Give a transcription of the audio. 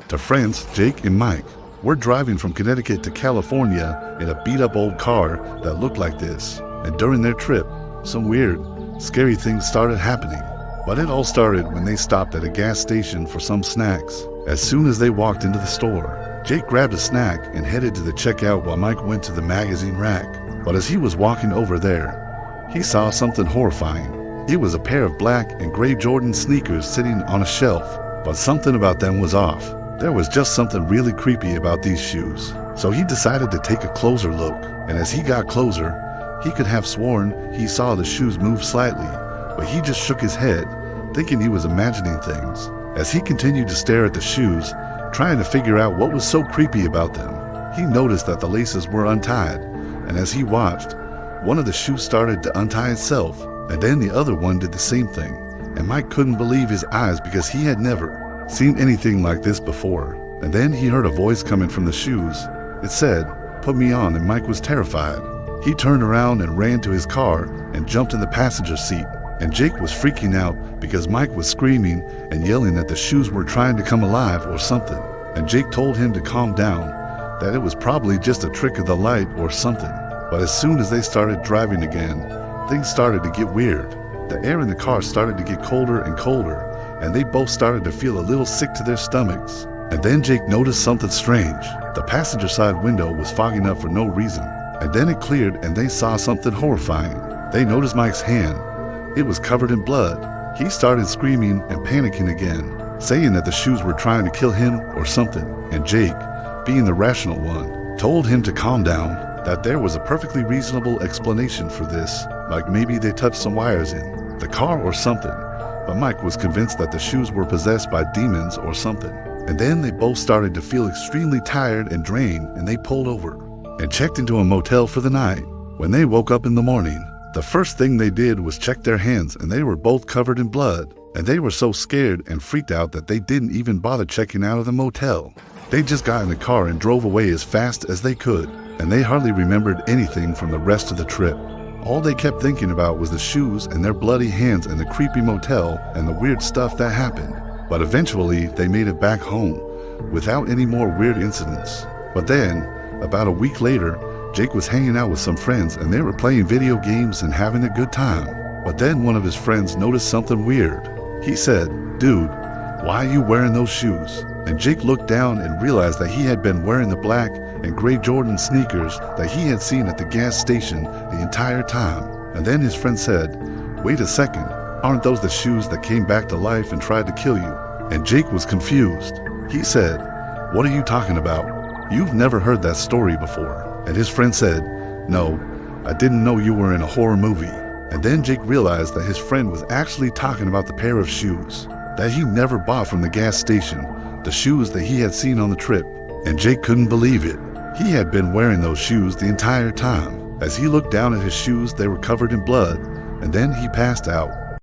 To friends, Jake and Mike. We're driving from Connecticut to California in a beat-up old car that looked like this. And during their trip, some weird, scary things started happening. But it all started when they stopped at a gas station for some snacks. As soon as they walked into the store, Jake grabbed a snack and headed to the checkout while Mike went to the magazine rack. But as he was walking over there, he saw something horrifying. It was a pair of black and gray Jordan sneakers sitting on a shelf, but something about them was off. There was just something really creepy about these shoes. So he decided to take a closer look, and as he got closer, he could have sworn he saw the shoes move slightly, but he just shook his head, thinking he was imagining things. As he continued to stare at the shoes, trying to figure out what was so creepy about them, he noticed that the laces were untied, and as he watched, one of the shoes started to untie itself, and then the other one did the same thing. And Mike couldn't believe his eyes because he had never seen anything like this before. And then he heard a voice coming from the shoes. It said, "Put me on," and Mike was terrified. He turned around and ran to his car and jumped in the passenger seat. And Jake was freaking out because Mike was screaming and yelling that the shoes were trying to come alive or something. And Jake told him to calm down, that it was probably just a trick of the light or something. But as soon as they started driving again, things started to get weird. The air in the car started to get colder and colder, and they both started to feel a little sick to their stomachs. And then Jake noticed something strange. The passenger side window was fogging up for no reason. And then it cleared and they saw something horrifying. They noticed Mike's hand. It was covered in blood. He started screaming and panicking again, saying that the shoes were trying to kill him or something. And Jake, being the rational one, told him to calm down, that there was a perfectly reasonable explanation for this, like maybe they touched some wires in the car or something. But Mike was convinced that the shoes were possessed by demons or something. And then they both started to feel extremely tired and drained, and they pulled over and checked into a motel for the night. When they woke up in the morning, the first thing they did was check their hands, and they were both covered in blood. And they were so scared and freaked out that they didn't even bother checking out of the motel. They just got in the car and drove away as fast as they could, and they hardly remembered anything from the rest of the trip. All they kept thinking about was the shoes and their bloody hands and the creepy motel and the weird stuff that happened. But eventually, they made it back home without any more weird incidents. But then, about a week later, Jake was hanging out with some friends and they were playing video games and having a good time. But then one of his friends noticed something weird. He said, "Dude, why are you wearing those shoes?" And Jake looked down and realized that he had been wearing the black and gray Jordan sneakers that he had seen at the gas station the entire time. And then his friend said, "Wait a second, aren't those the shoes that came back to life and tried to kill you?" And Jake was confused. He said, "What are you talking about? You've never heard that story before." And his friend said, "No, I didn't know you were in a horror movie." And then Jake realized that his friend was actually talking about the pair of shoes that he never bought from the gas station, the shoes that he had seen on the trip. And Jake couldn't believe it. He had been wearing those shoes the entire time. As he looked down at his shoes, they were covered in blood, and then he passed out.